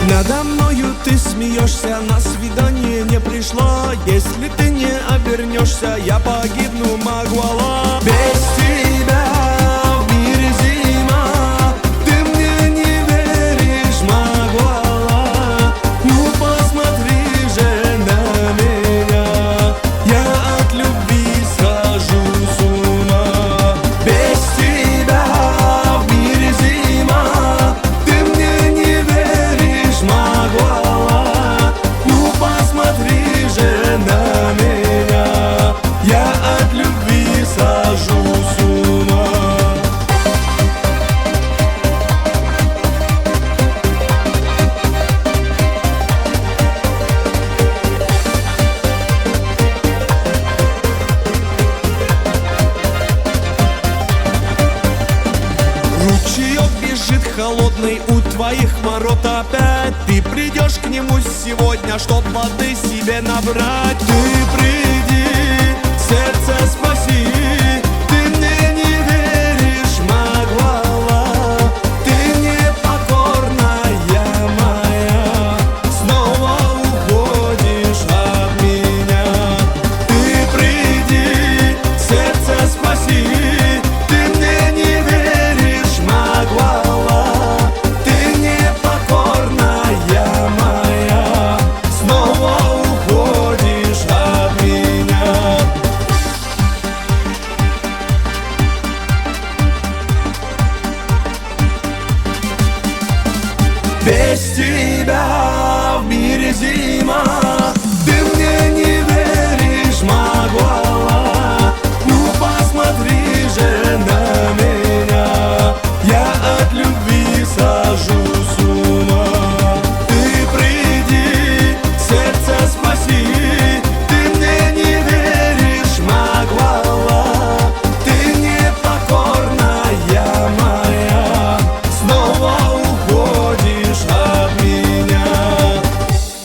Надо мною ты смеешься, на свидание не пришла. Если ты не обернешься, я погибну, Магуала. Без тебя в мире зима, ты мне не веришь, Магуала. Ну посмотри же на меня, я от любви схожу с ума. Без тебя в мире зима, ты мне не веришь, Магуала. Ну посмотри же на меня, я от любви схожу с ума. Ручеек бежит холодный у твоих ворот опять. Ты придешь к нему сегодня, чтоб воды себе набрать. Ты